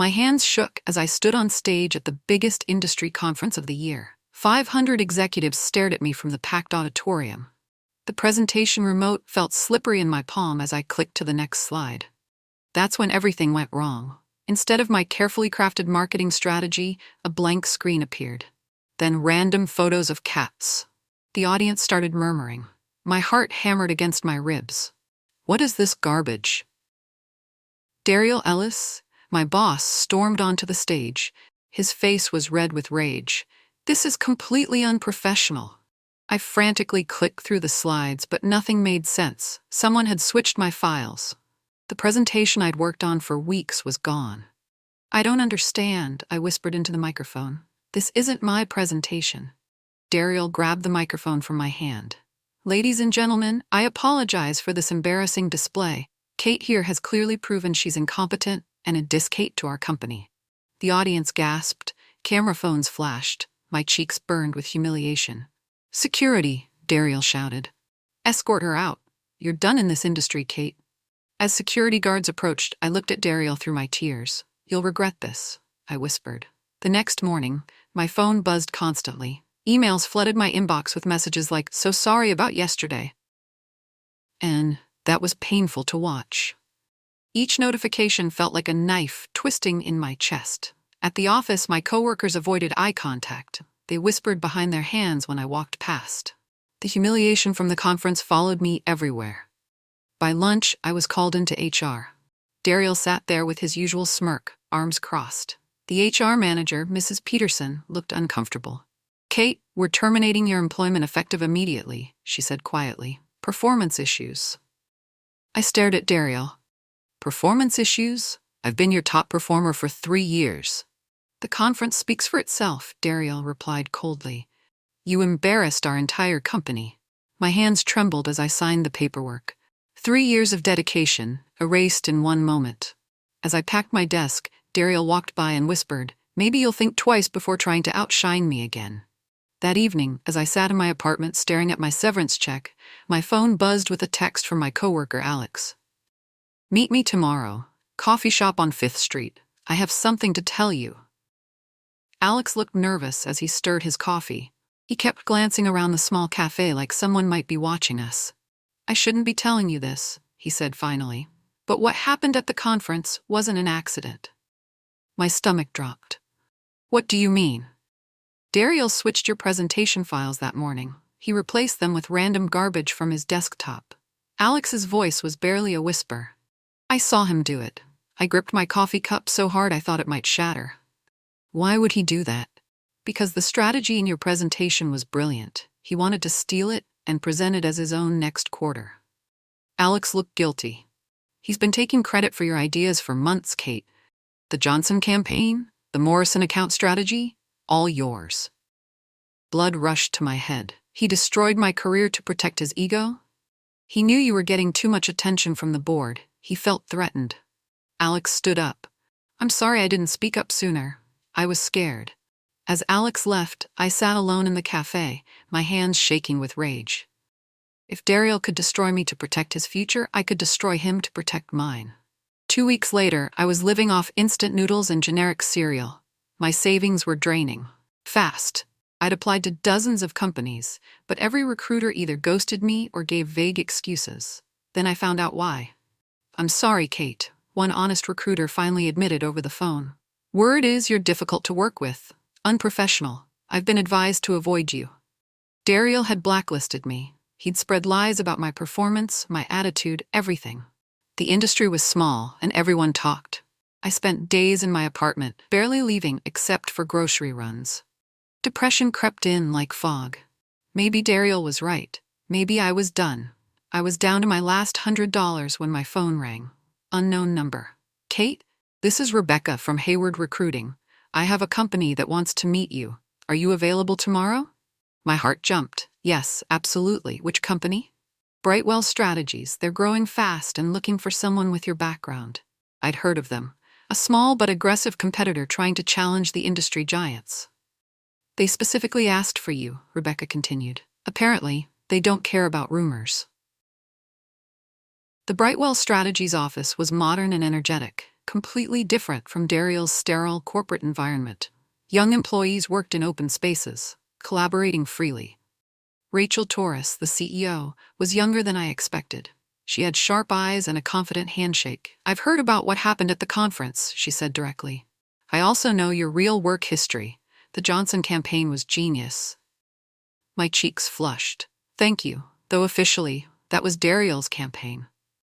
My hands shook as I stood on stage at the biggest industry conference of the year. 500 executives stared at me from the packed auditorium. The presentation remote felt slippery in my palm as I clicked to the next slide. That's when everything went wrong. Instead of my carefully crafted marketing strategy, a blank screen appeared. Then random photos of cats. The audience started murmuring. My heart hammered against my ribs. What is this garbage? Daryl Ellis, my boss, stormed onto the stage. His face was red with rage. This is completely unprofessional. I frantically clicked through the slides, but nothing made sense. Someone had switched my files. The presentation I'd worked on for weeks was gone. I don't understand, I whispered into the microphone. This isn't my presentation. Daryl grabbed the microphone from my hand. Ladies and gentlemen, I apologize for this embarrassing display. Kate here has clearly proven she's incompetent and a discredit to our company. The audience gasped, camera phones flashed, my cheeks burned with humiliation. Security, Daryl shouted. Escort her out. You're done in this industry, Kate. As security guards approached, I looked at Daryl through my tears. You'll regret this, I whispered. The next morning, my phone buzzed constantly. Emails flooded my inbox with messages like, "So sorry about yesterday." And that was painful to watch. Each notification felt like a knife twisting in my chest. At the office, my coworkers avoided eye contact. They whispered behind their hands when I walked past. The humiliation from the conference followed me everywhere. By lunch, I was called into HR. Daryl sat there with his usual smirk, arms crossed. The HR manager, Mrs. Peterson, looked uncomfortable. "Kate, we're terminating your employment effective immediately," she said quietly. "Performance issues." I stared at Daryl. "Performance issues? I've been your top performer for 3 years. "The conference speaks for itself," Daryl replied coldly. "You embarrassed our entire company." My hands trembled as I signed the paperwork. 3 years of dedication, erased in one moment. As I packed my desk, Daryl walked by and whispered, "Maybe you'll think twice before trying to outshine me again." That evening, as I sat in my apartment staring at my severance check, my phone buzzed with a text from my coworker Alex. "Meet me tomorrow. Coffee shop on 5th Street. I have something to tell you." Alex looked nervous as he stirred his coffee. He kept glancing around the small cafe like someone might be watching us. "I shouldn't be telling you this," he said finally. "But what happened at the conference wasn't an accident." My stomach dropped. "What do you mean?" "Daryl switched your presentation files that morning. He replaced them with random garbage from his desktop." Alex's voice was barely a whisper. "I saw him do it. I gripped my coffee cup so hard I thought it might shatter." "Why would he do that?" "Because the strategy in your presentation was brilliant. He wanted to steal it and present it as his own next quarter." Alex looked guilty. "He's been taking credit for your ideas for months, Kate. The Johnson campaign, the Morrison account strategy, all yours." Blood rushed to my head. He destroyed my career to protect his ego? He knew you were getting too much attention from the board. He felt threatened. Alex stood up. "I'm sorry I didn't speak up sooner. I was scared." As Alex left, I sat alone in the cafe, my hands shaking with rage. If Daryl could destroy me to protect his future, I could destroy him to protect mine. 2 weeks later, I was living off instant noodles and generic cereal. My savings were draining. Fast. I'd applied to dozens of companies, but every recruiter either ghosted me or gave vague excuses. Then I found out why. "I'm sorry, Kate," one honest recruiter finally admitted over the phone. "Word is you're difficult to work with. Unprofessional. I've been advised to avoid you." Daryl had blacklisted me. He'd spread lies about my performance, my attitude, everything. The industry was small, and everyone talked. I spent days in my apartment, barely leaving except for grocery runs. Depression crept in like fog. Maybe Daryl was right. Maybe I was done. I was down to my last $100 when my phone rang. Unknown number. "Kate, this is Rebecca from Hayward Recruiting. I have a company that wants to meet you. Are you available tomorrow?" My heart jumped. Yes, absolutely. "Which company?" "Brightwell Strategies. They're growing fast and looking for someone with your background." I'd heard of them. A small but aggressive competitor trying to challenge the industry giants. "They specifically asked for you," Rebecca continued. "Apparently, they don't care about rumors." The Brightwell Strategies office was modern and energetic, completely different from Dariel's sterile corporate environment. Young employees worked in open spaces, collaborating freely. Rachel Torres, the CEO, was younger than I expected. She had sharp eyes and a confident handshake. "I've heard about what happened at the conference," she said directly. "I also know your real work history. The Johnson campaign was genius." My cheeks flushed. "Thank you, though officially, that was Dariel's campaign."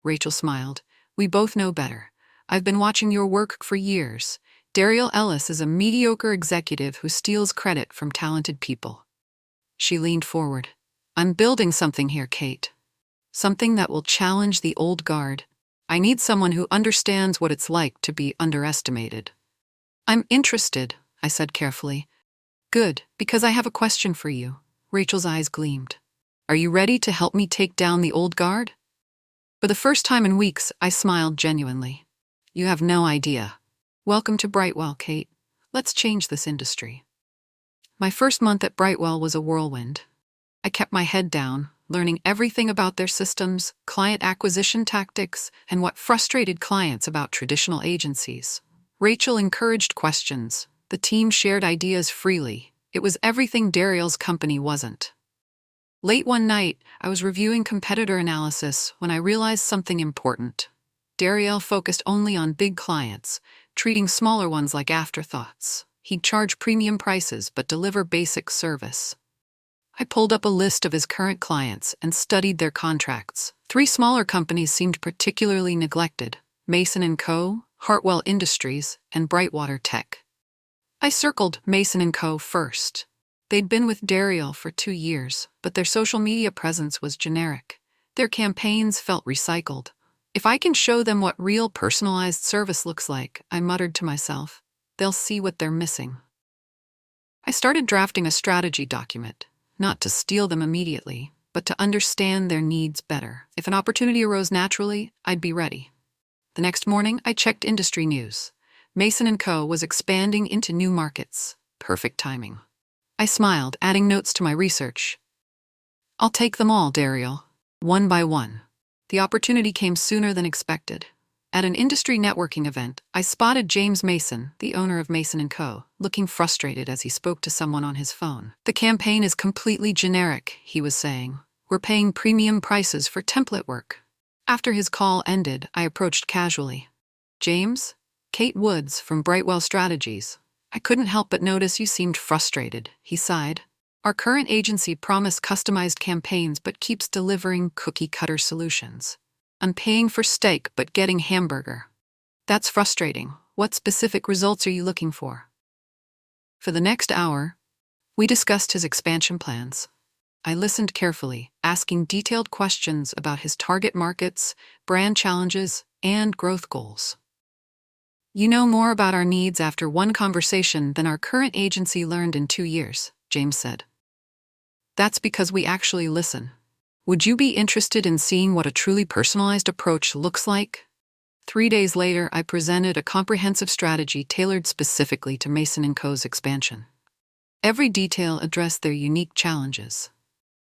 Rachel smiled. "We both know better. I've been watching your work for years. Dariel Ellis is a mediocre executive who steals credit from talented people." She leaned forward. "I'm building something here, Kate. Something that will challenge the old guard. I need someone who understands what it's like to be underestimated." "I'm interested," I said carefully. "Good, because I have a question for you." Rachel's eyes gleamed. "Are you ready to help me take down the old guard?" For the first time in weeks, I smiled genuinely. "You have no idea. Welcome to Brightwell, Kate. Let's change this industry." My first month at Brightwell was a whirlwind. I kept my head down, learning everything about their systems, client acquisition tactics, and what frustrated clients about traditional agencies. Rachel encouraged questions. The team shared ideas freely. It was everything Dariel's company wasn't. Late one night, I was reviewing competitor analysis when I realized something important. Dariel focused only on big clients, treating smaller ones like afterthoughts. He'd charge premium prices but deliver basic service. I pulled up a list of his current clients and studied their contracts. 3 smaller companies seemed particularly neglected: Mason & Co., Hartwell Industries, and Brightwater Tech. I circled Mason & Co. first. They'd been with Dariel for 2 years, but their social media presence was generic. Their campaigns felt recycled. If I can show them what real personalized service looks like, I muttered to myself, they'll see what they're missing. I started drafting a strategy document, not to steal them immediately, but to understand their needs better. If an opportunity arose naturally, I'd be ready. The next morning, I checked industry news. Mason & Co. was expanding into new markets. Perfect timing. I smiled, adding notes to my research. "I'll take them all, Dariel, one by one." The opportunity came sooner than expected. At an industry networking event, I spotted James Mason, the owner of Mason & Co., looking frustrated as he spoke to someone on his phone. "The campaign is completely generic," he was saying. "We're paying premium prices for template work." After his call ended, I approached casually. "James? Kate Woods from Brightwell Strategies. I couldn't help but notice you seemed frustrated," he sighed. "Our current agency promised customized campaigns but keeps delivering cookie-cutter solutions. I'm paying for steak but getting hamburger. That's frustrating. What specific results are you looking for?" For the next hour, we discussed his expansion plans. I listened carefully, asking detailed questions about his target markets, brand challenges, and growth goals. "You know more about our needs after one conversation than our current agency learned in 2 years," James said. "That's because we actually listen. Would you be interested in seeing what a truly personalized approach looks like?" 3 days later, I presented a comprehensive strategy tailored specifically to Mason & Co.'s expansion. Every detail addressed their unique challenges.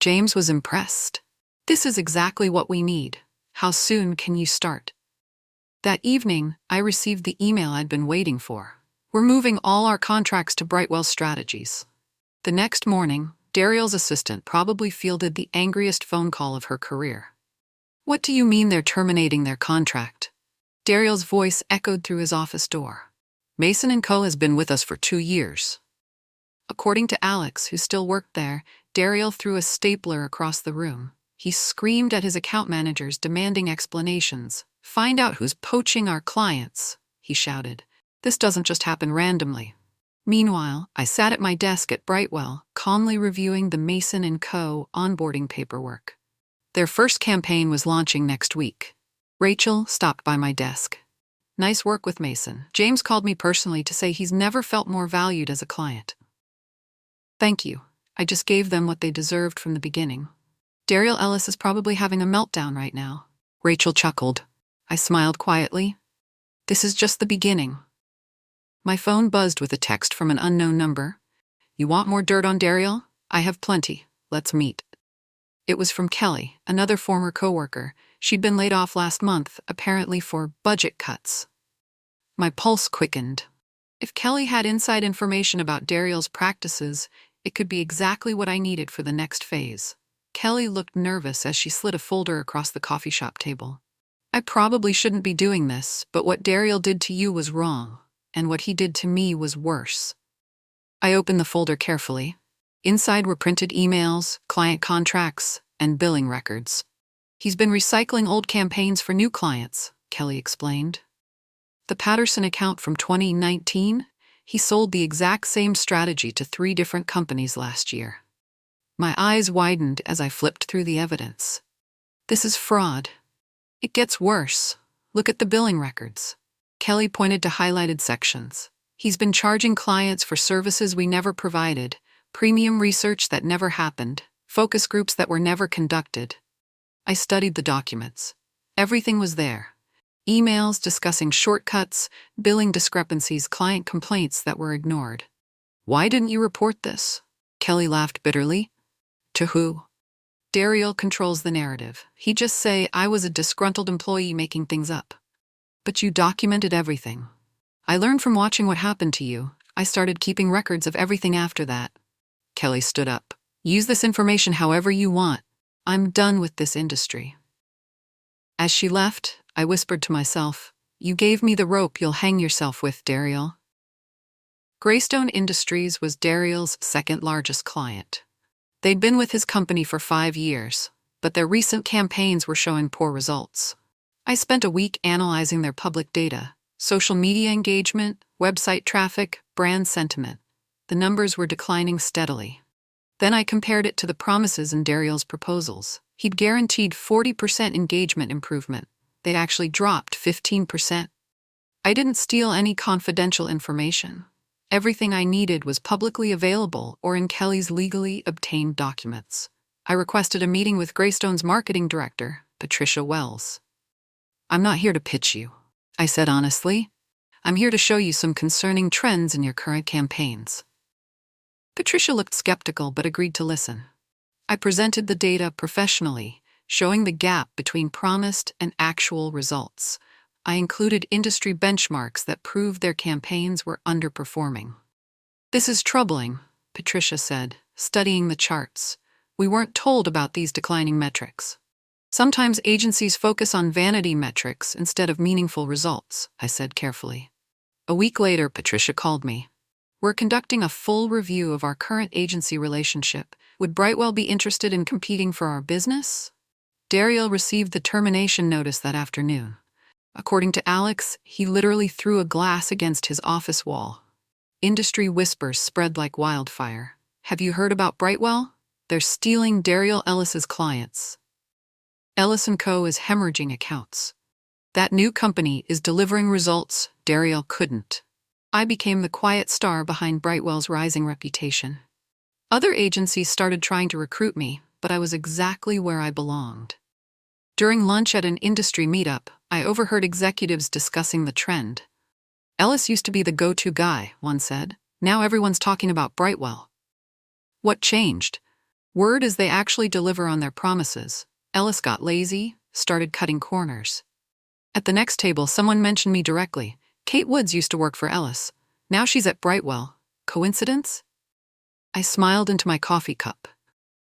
James was impressed. "This is exactly what we need. How soon can you start?" That evening, I received the email I'd been waiting for. "We're moving all our contracts to Brightwell Strategies." The next morning, Dariel's assistant probably fielded the angriest phone call of her career. "What do you mean they're terminating their contract?" Dariel's voice echoed through his office door. "Mason & Co. has been with us for 2 years. According to Alex, who still worked there, Dariel threw a stapler across the room. He screamed at his account managers, demanding explanations. "Find out who's poaching our clients," he shouted. "This doesn't just happen randomly." Meanwhile, I sat at my desk at Brightwell, calmly reviewing the Mason & Co. onboarding paperwork. Their first campaign was launching next week. Rachel stopped by my desk. "Nice work with Mason. James called me personally to say he's never felt more valued as a client." "Thank you. I just gave them what they deserved from the beginning." "Dariel Ellis is probably having a meltdown right now." Rachel chuckled. I smiled quietly. "This is just the beginning." My phone buzzed with a text from an unknown number. "You want more dirt on Dariel? I have plenty. Let's meet." It was from Kelly, another former coworker. She'd been laid off last month, apparently for budget cuts. My pulse quickened. If Kelly had inside information about Dariel's practices, it could be exactly what I needed for the next phase. Kelly looked nervous as she slid a folder across the coffee shop table. I probably shouldn't be doing this, but what Dariel did to you was wrong, and what he did to me was worse. I opened the folder carefully. Inside were printed emails, client contracts, and billing records. He's been recycling old campaigns for new clients, Kelly explained. The Patterson account from 2019, he sold the exact same strategy to 3 different companies last year. My eyes widened as I flipped through the evidence. This is fraud. It gets worse. Look at the billing records. Kelly pointed to highlighted sections. He's been charging clients for services we never provided, premium research that never happened, focus groups that were never conducted. I studied the documents. Everything was there. Emails discussing shortcuts, billing discrepancies, client complaints that were ignored. Why didn't you report this? Kelly laughed bitterly. To who? Dariel controls the narrative. He'd just say I was a disgruntled employee making things up. But you documented everything. I learned from watching what happened to you. I started keeping records of everything after that. Kelly stood up. Use this information however you want. I'm done with this industry. As she left, I whispered to myself, you gave me the rope you'll hang yourself with, Dariel. Greystone Industries was Dariel's second largest client. They'd been with his company for 5 years, but their recent campaigns were showing poor results. I spent a week analyzing their public data, social media engagement, website traffic, brand sentiment. The numbers were declining steadily. Then I compared it to the promises in Dariel's proposals. He'd guaranteed 40% engagement improvement. They actually dropped 15%. I didn't steal any confidential information. Everything I needed was publicly available or in Kelly's legally obtained documents. I requested a meeting with Greystone's marketing director, Patricia Wells. I'm not here to pitch you, I said honestly. I'm here to show you some concerning trends in your current campaigns. Patricia looked skeptical but agreed to listen. I presented the data professionally, showing the gap between promised and actual results. I included industry benchmarks that proved their campaigns were underperforming. This is troubling, Patricia said, studying the charts. We weren't told about these declining metrics. Sometimes agencies focus on vanity metrics instead of meaningful results, I said carefully. A week later, Patricia called me. We're conducting a full review of our current agency relationship. Would Brightwell be interested in competing for our business? Dariel received the termination notice that afternoon. According to Alex, he literally threw a glass against his office wall. Industry whispers spread like wildfire. Have you heard about Brightwell? They're stealing Dariel Ellis's clients. Ellison Co is hemorrhaging accounts. That new company is delivering results Dariel couldn't. I became the quiet star behind Brightwell's rising reputation. Other agencies started trying to recruit me, but I was exactly where I belonged. During lunch at an industry meetup, I overheard executives discussing the trend. Ellis used to be the go-to guy, one said. Now everyone's talking about Brightwell. What changed? Word is they actually deliver on their promises. Ellis got lazy, started cutting corners. At the next table, someone mentioned me directly. Kate Woods used to work for Ellis. Now she's at Brightwell. Coincidence? I smiled into my coffee cup.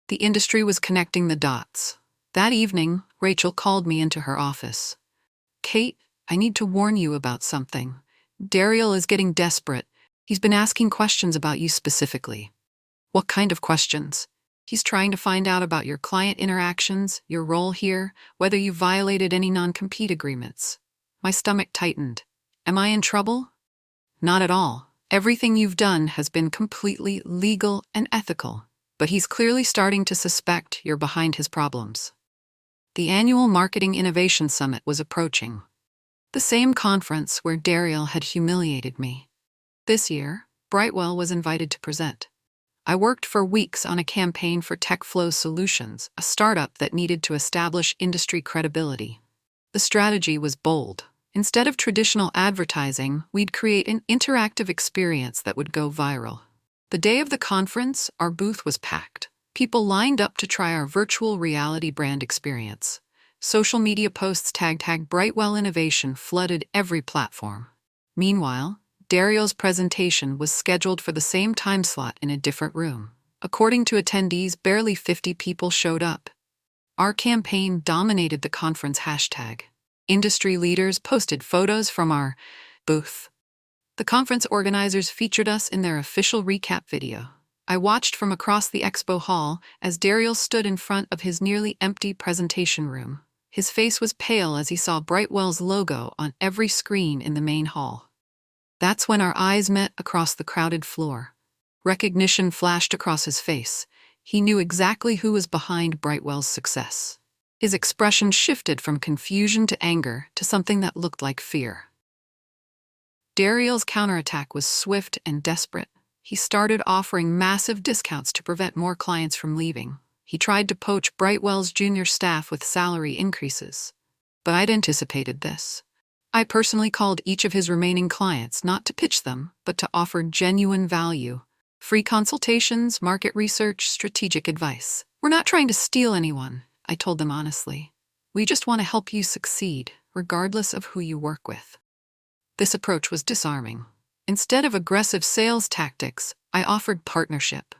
The industry was connecting the dots. That evening, Rachel called me into her office. Kate, I need to warn you about something. Dariel is getting desperate. He's been asking questions about you specifically. What kind of questions? He's trying to find out about your client interactions, your role here, whether you violated any non-compete agreements. My stomach tightened. Am I in trouble? Not at all. Everything you've done has been completely legal and ethical. But he's clearly starting to suspect you're behind his problems. The annual Marketing Innovation Summit was approaching. The same conference where Dariel had humiliated me. This year, Brightwell was invited to present. I worked for weeks on a campaign for TechFlow Solutions, a startup that needed to establish industry credibility. The strategy was bold. Instead of traditional advertising, we'd create an interactive experience that would go viral. The day of the conference, our booth was packed. People lined up to try our virtual reality brand experience. Social media posts tagged Brightwell Innovation flooded every platform. Meanwhile, Dario's presentation was scheduled for the same time slot in a different room. According to attendees, barely 50 people showed up. Our campaign dominated the conference hashtag. Industry leaders posted photos from our booth. The conference organizers featured us in their official recap video. I watched from across the expo hall as Dario stood in front of his nearly empty presentation room. His face was pale as he saw Brightwell's logo on every screen in the main hall. That's when our eyes met across the crowded floor. Recognition flashed across his face. He knew exactly who was behind Brightwell's success. His expression shifted from confusion to anger to something that looked like fear. Dario's counterattack was swift and desperate. He started offering massive discounts to prevent more clients from leaving. He tried to poach Brightwell's junior staff with salary increases. But I'd anticipated this. I personally called each of his remaining clients not to pitch them, but to offer genuine value. Free consultations, market research, strategic advice. We're not trying to steal anyone, I told them honestly. We just want to help you succeed, regardless of who you work with. This approach was disarming. Instead of aggressive sales tactics, I offered partnership.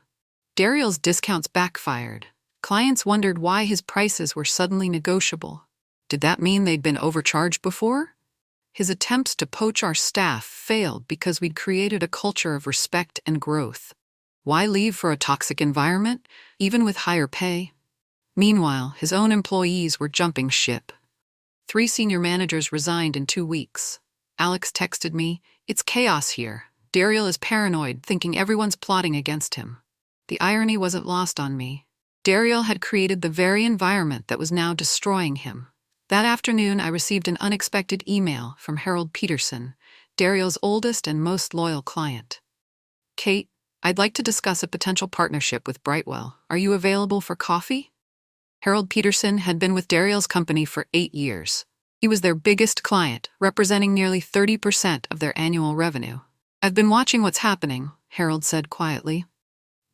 Dario's discounts backfired. Clients wondered why his prices were suddenly negotiable. Did that mean they'd been overcharged before? His attempts to poach our staff failed because we'd created a culture of respect and growth. Why leave for a toxic environment, even with higher pay? Meanwhile, his own employees were jumping ship. 3 senior managers resigned in 2 weeks. Alex texted me, "It's chaos here. Dario is paranoid, thinking everyone's plotting against him." The irony wasn't lost on me. Dario had created the very environment that was now destroying him. That afternoon, I received an unexpected email from Harold Peterson, Dario's oldest and most loyal client. "Kate, I'd like to discuss a potential partnership with Brightwell. Are you available for coffee?" Harold Peterson had been with Dario's company for 8 years. He was their biggest client, representing nearly 30% of their annual revenue. "I've been watching what's happening," Harold said quietly.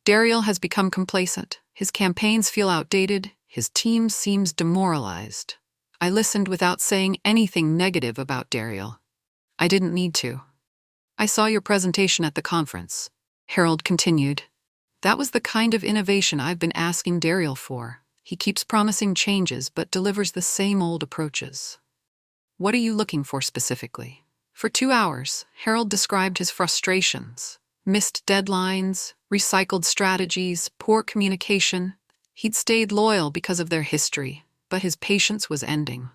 "Dario has become complacent. His campaigns feel outdated. His team seems demoralized." I listened without saying anything negative about Dario. I didn't need to. "I saw your presentation at the conference," Harold continued. "That was the kind of innovation I've been asking Dario for. He keeps promising changes but delivers the same old approaches." "What are you looking for specifically?" For 2 hours, Harold described his frustrations. Missed deadlines, recycled strategies, poor communication. He'd stayed loyal because of their history, but his patience was ending.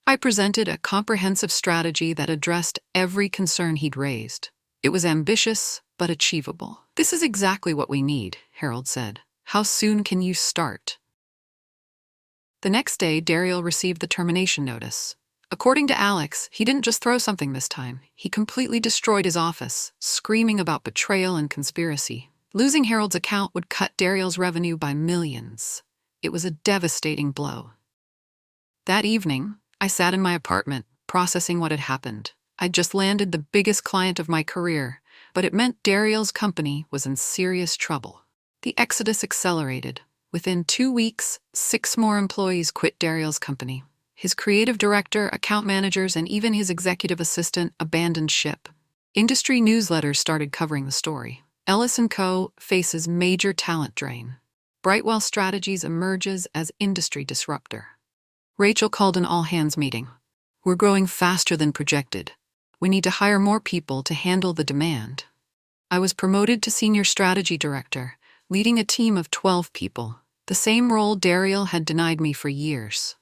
I presented a comprehensive strategy that addressed every concern he'd raised. It was ambitious, but achievable. "This is exactly what we need," Harold said. "How soon can you start?" The next day, Dario received the termination notice. According to Alex, he didn't just throw something this time. He completely destroyed his office, screaming about betrayal and conspiracy. Losing Harold's account would cut Dario's revenue by millions. It was a devastating blow. That evening, I sat in my apartment, processing what had happened. I'd just landed the biggest client of my career, but it meant Dario's company was in serious trouble. The exodus accelerated. Within 2 weeks, 6 more employees quit Dario's company. His creative director, account managers, and even his executive assistant abandoned ship. Industry newsletters started covering the story. Ellison Co faces major talent drain. Brightwell Strategies emerges as industry disruptor. Rachel called an all-hands meeting. "We're growing faster than projected. We need to hire more people to handle the demand." I was promoted to senior strategy director, leading a team of 12 people, the same role Dario had denied me for years.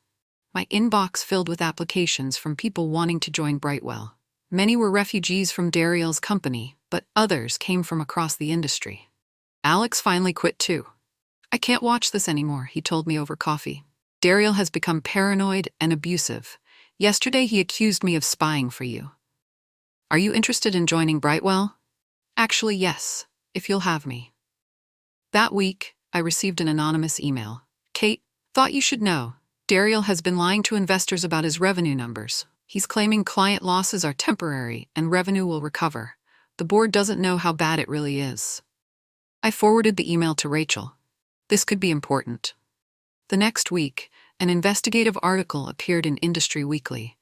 My inbox filled with applications from people wanting to join Brightwell. Many were refugees from Dario's company, but others came from across the industry. Alex finally quit too. "I can't watch this anymore," he told me over coffee. "Dario has become paranoid and abusive. Yesterday he accused me of spying for you. Are you interested in joining Brightwell?" "Actually, yes, if you'll have me." That week, I received an anonymous email. "Kate, thought you should know. Dario has been lying to investors about his revenue numbers. He's claiming client losses are temporary and revenue will recover. The board doesn't know how bad it really is." I forwarded the email to Rachel. This could be important. The next week, an investigative article appeared in Industry Weekly.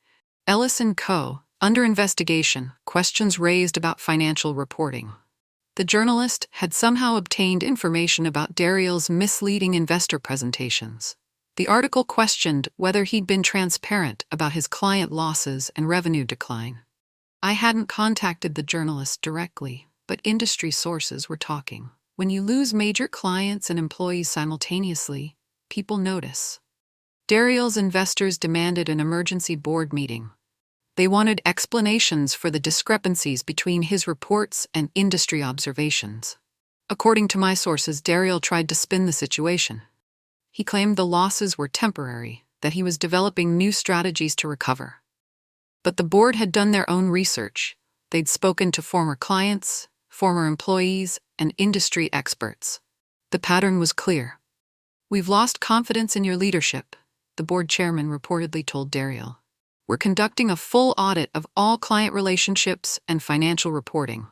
Ellison Co, Under investigation, questions raised about financial reporting. The journalist had somehow obtained information about Daryal's misleading investor presentations. The article questioned whether he'd been transparent about his client losses and revenue decline. I hadn't contacted the journalist directly, but industry sources were talking. When you lose major clients and employees simultaneously, people notice. Daryal's investors demanded an emergency board meeting. They wanted explanations for the discrepancies between his reports and industry observations. According to my sources, Daryal tried to spin the situation. He claimed the losses were temporary, that he was developing new strategies to recover. But the board had done their own research. They'd spoken to former clients, former employees, and industry experts. The pattern was clear. "We've lost confidence in your leadership," the board chairman reportedly told Daryal. "We're conducting a full audit of all client relationships and financial reporting."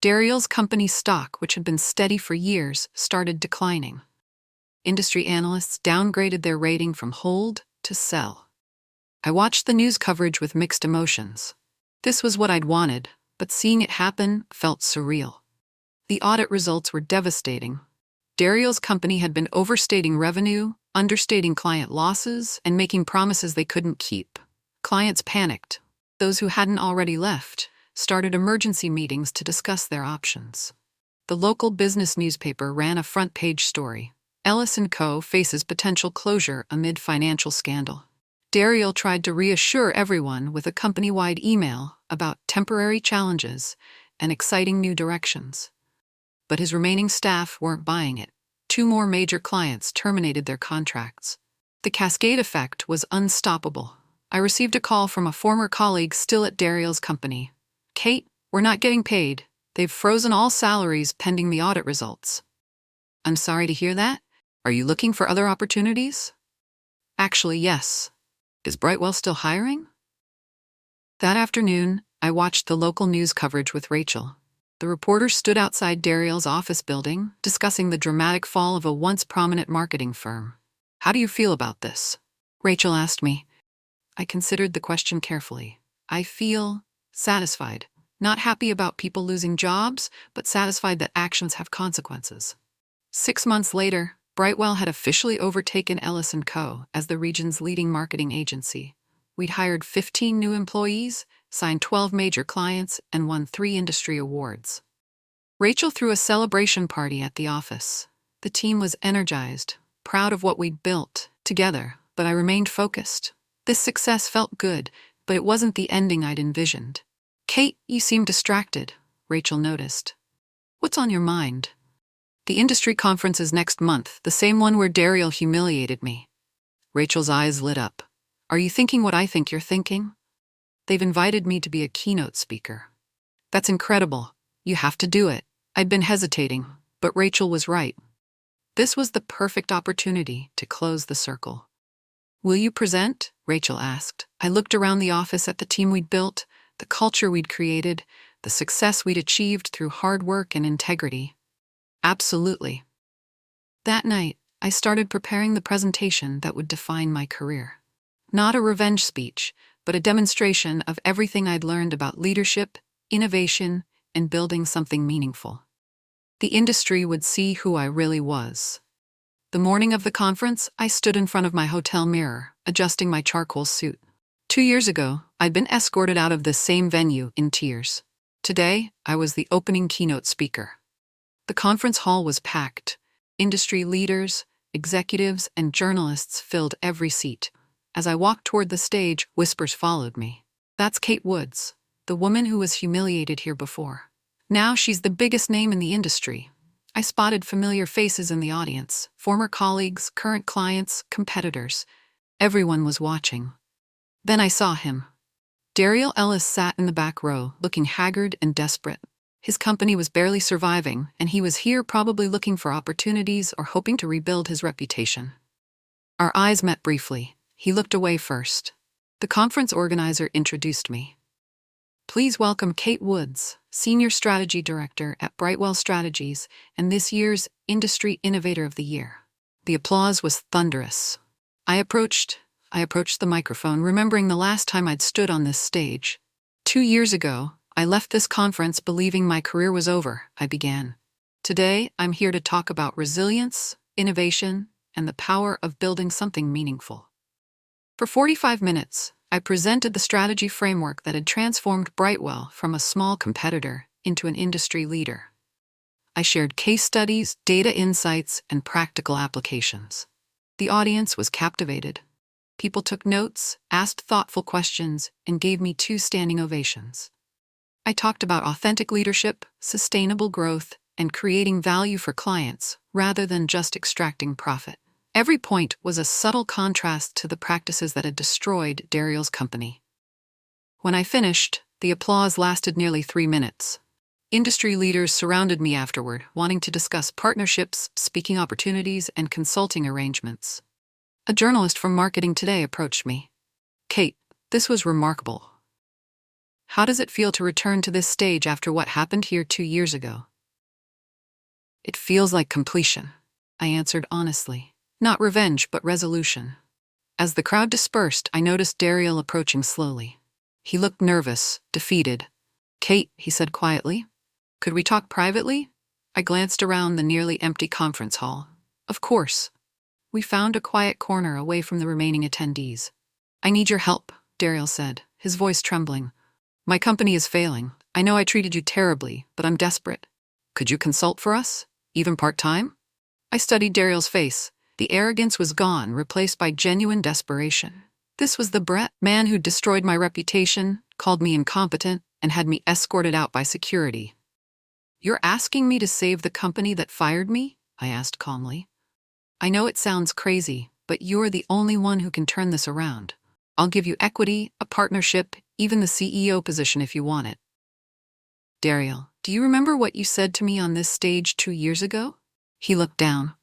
Daryal's company's stock, which had been steady for years, started declining. Industry analysts downgraded their rating from hold to sell. I watched the news coverage with mixed emotions. This was what I'd wanted, but seeing it happen felt surreal. The audit results were devastating. Daryal's company had been overstating revenue, understating client losses, and making promises they couldn't keep. Clients panicked. Those who hadn't already left started emergency meetings to discuss their options. The local business newspaper ran a front-page story. Ellison Co faces potential closure amid financial scandal. Daryal tried to reassure everyone with a company-wide email about temporary challenges and exciting new directions. But his remaining staff weren't buying it. 2 more major clients terminated their contracts. The cascade effect was unstoppable. I received a call from a former colleague still at Daryal's company. "Kate, we're not getting paid. They've frozen all salaries pending the audit results." "I'm sorry to hear that. Are you looking for other opportunities?" "Actually, yes. Is Brightwell still hiring?" That afternoon, I watched the local news coverage with Rachel. The reporter stood outside Daryal's office building, discussing the dramatic fall of a once prominent marketing firm. "How do you feel about this?" Rachel asked me. I considered the question carefully. I feel satisfied. Not happy about people losing jobs, but satisfied that actions have consequences. 6 months later, Brightwell had officially overtaken Ellison Co as the region's leading marketing agency. We'd hired 15 new employees, signed 12 major clients, and won 3 industry awards. Rachel threw a celebration party at the office. The team was energized, proud of what we'd built together, but I remained focused. This success felt good, but it wasn't the ending I'd envisioned. "Kate, you seem distracted," Rachel noticed. "What's on your mind?" "The industry conference is next month, the same one where Daryal humiliated me." Rachel's eyes lit up. "Are you thinking what I think you're thinking?" "They've invited me to be a keynote speaker." "That's incredible. You have to do it." I'd been hesitating, but Rachel was right. This was the perfect opportunity to close the circle. "Will you present?" Rachel asked. I looked around the office at the team we'd built, the culture we'd created, the success we'd achieved through hard work and integrity. "Absolutely." That night, I started preparing the presentation that would define my career. Not a revenge speech, but a demonstration of everything I'd learned about leadership, innovation, and building something meaningful. The industry would see who I really was. The morning of the conference, I stood in front of my hotel mirror, adjusting my charcoal suit. 2 years ago, I'd been escorted out of this same venue in tears. Today, I was the opening keynote speaker. The conference hall was packed. Industry leaders, executives, and journalists filled every seat. As I walked toward the stage, whispers followed me. "That's Kate Woods, the woman who was humiliated here before. Now she's the biggest name in the industry." I spotted familiar faces in the audience, former colleagues, current clients, competitors. Everyone was watching. Then I saw him. Daryal Ellis sat in the back row, looking haggard and desperate. His company was barely surviving, and he was here probably looking for opportunities or hoping to rebuild his reputation. Our eyes met briefly. He looked away first. The conference organizer introduced me. "Please welcome Kate Woods, Senior Strategy Director at Brightwell Strategies and this year's Industry Innovator of the Year." The applause was thunderous. I approached the microphone, remembering the last time I'd stood on this stage. 2 years ago, I left this conference believing my career was over, I began. Today, I'm here to talk about resilience, innovation, and the power of building something meaningful. For 45 minutes, I presented the strategy framework that had transformed Brightwell from a small competitor into an industry leader. I shared case studies, data insights, and practical applications. The audience was captivated. People took notes, asked thoughtful questions, and gave me 2 standing ovations. I talked about authentic leadership, sustainable growth, and creating value for clients rather than just extracting profit. Every point was a subtle contrast to the practices that had destroyed Betrayal's company. When I finished, the applause lasted nearly 3 minutes. Industry leaders surrounded me afterward, wanting to discuss partnerships, speaking opportunities, and consulting arrangements. A journalist from Marketing Today approached me. "Kate, this was remarkable. How does it feel to return to this stage after what happened here 2 years ago?" "It feels like completion," I answered honestly. Not revenge, but resolution. As the crowd dispersed, I noticed Betrayal approaching slowly. He looked nervous, defeated. "Kate," he said quietly, "could we talk privately?" I glanced around the nearly empty conference hall. Of course. We found a quiet corner away from the remaining attendees. "I need your help," Betrayal said, his voice trembling. "My company is failing. I know I treated you terribly, but I'm desperate. Could you consult for us? Even part-time?" I studied Betrayal's face. The arrogance was gone, replaced by genuine desperation. This was the man who destroyed my reputation, called me incompetent, and had me escorted out by security. "You're asking me to save the company that fired me?" I asked calmly. "I know it sounds crazy, but you're the only one who can turn this around. I'll give you equity, a partnership, even the CEO position if you want it." "Betrayal, do you remember what you said to me on this stage 2 years ago?" He looked down.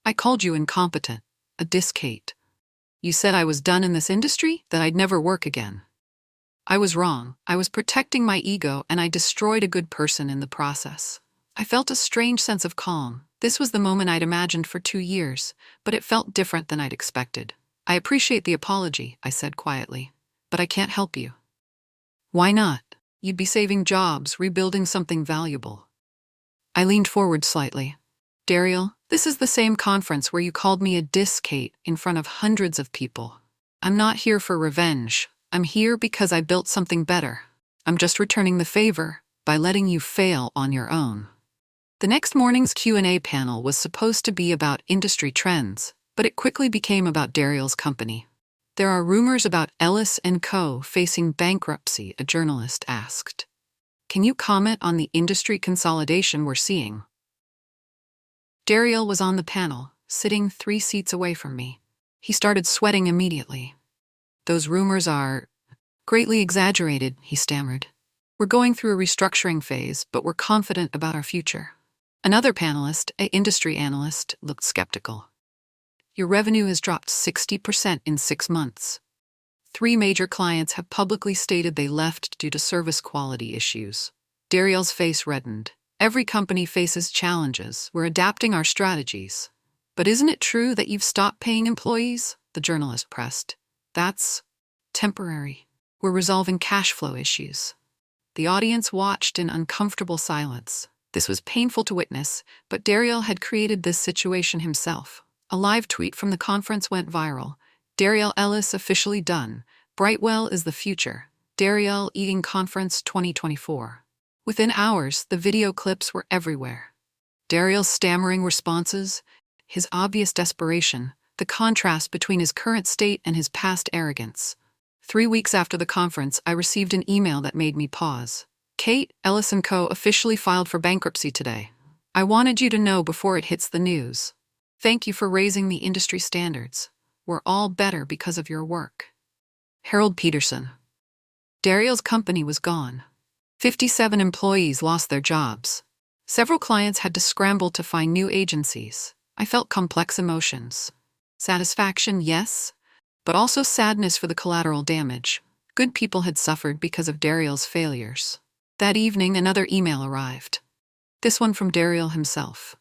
"I called you incompetent, a disgraced. You said I was done in this industry, that I'd never work again. I was wrong. I was protecting my ego, and I destroyed a good person in the process." I felt a strange sense of calm. This was the moment I'd imagined for 2 years, but it felt different than I'd expected. "I appreciate the apology," I said quietly, "but I can't help you." "Why not? You'd be saving jobs, rebuilding something valuable." I leaned forward slightly. "Betrayal, this is the same conference where you called me a disgraced in front of hundreds of people. I'm not here for revenge. I'm here because I built something better. I'm just returning the favor by letting you fail on your own." The next morning's Q&A panel was supposed to be about industry trends, but it quickly became about Betrayal's company. "There are rumors about Ellison Co facing bankruptcy," a journalist asked. "Can you comment on the industry consolidation we're seeing?" Betrayal was on the panel, sitting 3 seats away from me. He started sweating immediately. "Those rumors are greatly exaggerated," he stammered. "We're going through a restructuring phase, but we're confident about our future." Another panelist, an industry analyst, looked skeptical. "Your revenue has dropped 60% in 6 months. 3 major clients have publicly stated they left due to service quality issues." Betrayal's face reddened. "Every company faces challenges. We're adapting our strategies." "But isn't it true that you've stopped paying employees?" the journalist pressed. "That's temporary. We're resolving cash flow issues." The audience watched in uncomfortable silence. This was painful to witness, but Betrayal had created this situation himself. A live tweet from the conference went viral. "Betrayal Ellis officially done. Brightwell is the future. Betrayal Eating Conference 2024. Within hours, the video clips were everywhere. Betrayal's stammering responses, his obvious desperation, the contrast between his current state and his past arrogance. 3 weeks after the conference, I received an email that made me pause. "Kate, Ellison Co officially filed for bankruptcy today. I wanted you to know before it hits the news. Thank you for raising the industry standards. We're all better because of your work." Harold Peterson. Betrayal's company was gone. 57 employees lost their jobs. Several clients had to scramble to find new agencies. I felt complex emotions. Satisfaction, yes, but also sadness for the collateral damage. Good people had suffered because of Betrayal's failures. That evening, another email arrived. This one from Betrayal himself.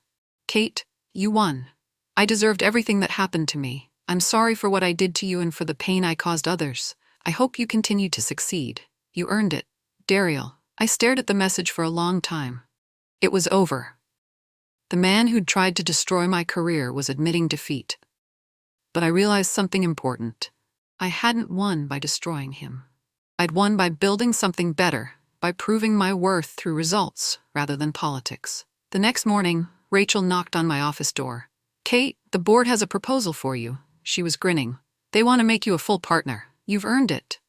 "Kate, you won. I deserved everything that happened to me. I'm sorry for what I did to you and for the pain I caused others. I hope you continue to succeed. You earned it. Betrayal. I stared at the message for a long time. It was over. The man who'd tried to destroy my career was admitting defeat. But I realized something important. I hadn't won by destroying him. I'd won by building something better, by proving my worth through results rather than politics. The next morning, Rachel knocked on my office door. "Kate, the board has a proposal for you." She was grinning. "They want to make you a full partner. You've earned it."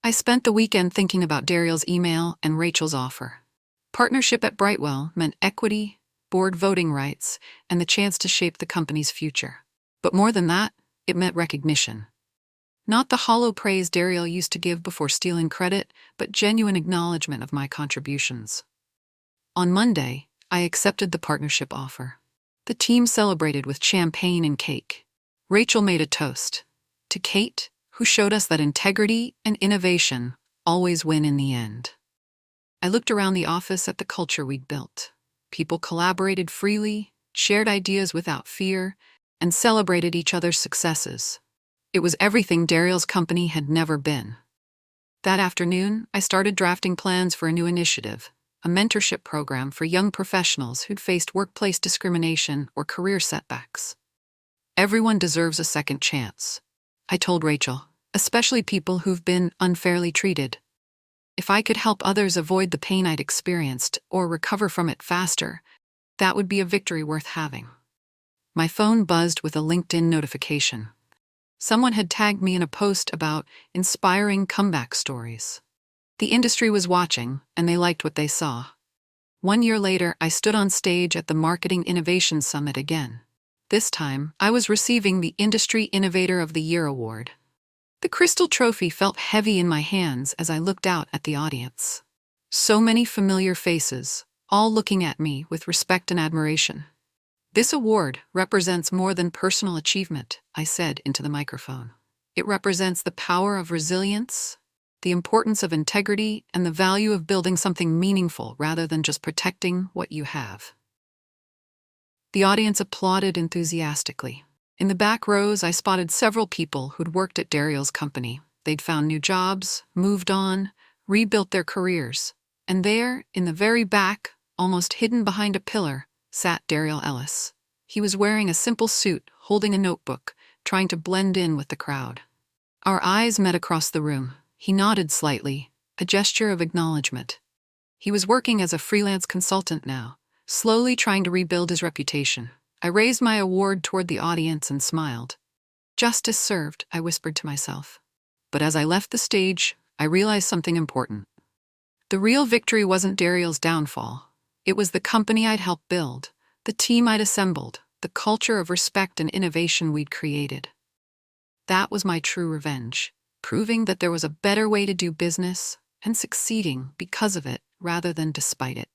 I spent the weekend thinking about Daryl's email and Rachel's offer. Partnership at Brightwell meant equity, board voting rights, and the chance to shape the company's future. But more than that, it meant recognition. Not the hollow praise Daryl used to give before stealing credit, but genuine acknowledgement of my contributions. On Monday, I accepted the partnership offer. The team celebrated with champagne and cake. Rachel made a toast to Kate, who showed us that integrity and innovation always win in the end. I looked around the office at the culture we'd built. People collaborated freely, shared ideas without fear, and celebrated each other's successes. It was everything Daryl's company had never been. That afternoon, I started drafting plans for a new initiative, a mentorship program for young professionals who'd faced workplace discrimination or career setbacks. Everyone deserves a second chance, I told Rachel, especially people who've been unfairly treated. If I could help others avoid the pain I'd experienced or recover from it faster, that would be a victory worth having. My phone buzzed with a LinkedIn notification. Someone had tagged me in a post about inspiring comeback stories. The industry was watching, and they liked what they saw. 1 year later, I stood on stage at the Marketing Innovation Summit again. This time, I was receiving the Industry Innovator of the Year award. The crystal trophy felt heavy in my hands as I looked out at the audience. So many familiar faces, all looking at me with respect and admiration. "This award represents more than personal achievement," I said into the microphone. "It represents the power of resilience, the importance of integrity, and the value of building something meaningful rather than just protecting what you have." The audience applauded enthusiastically. In the back rows, I spotted several people who'd worked at Daryl's company. They'd found new jobs, moved on, rebuilt their careers. And there, in the very back, almost hidden behind a pillar, sat Daryl Ellis. He was wearing a simple suit, holding a notebook, trying to blend in with the crowd. Our eyes met across the room. He nodded slightly, a gesture of acknowledgement. He was working as a freelance consultant now, slowly trying to rebuild his reputation. I raised my award toward the audience and smiled. "Justice served," I whispered to myself. But as I left the stage, I realized something important. The real victory wasn't Daryl's downfall. It was the company I'd helped build, the team I'd assembled, the culture of respect and innovation we'd created. That was my true revenge, proving that there was a better way to do business and succeeding because of it rather than despite it.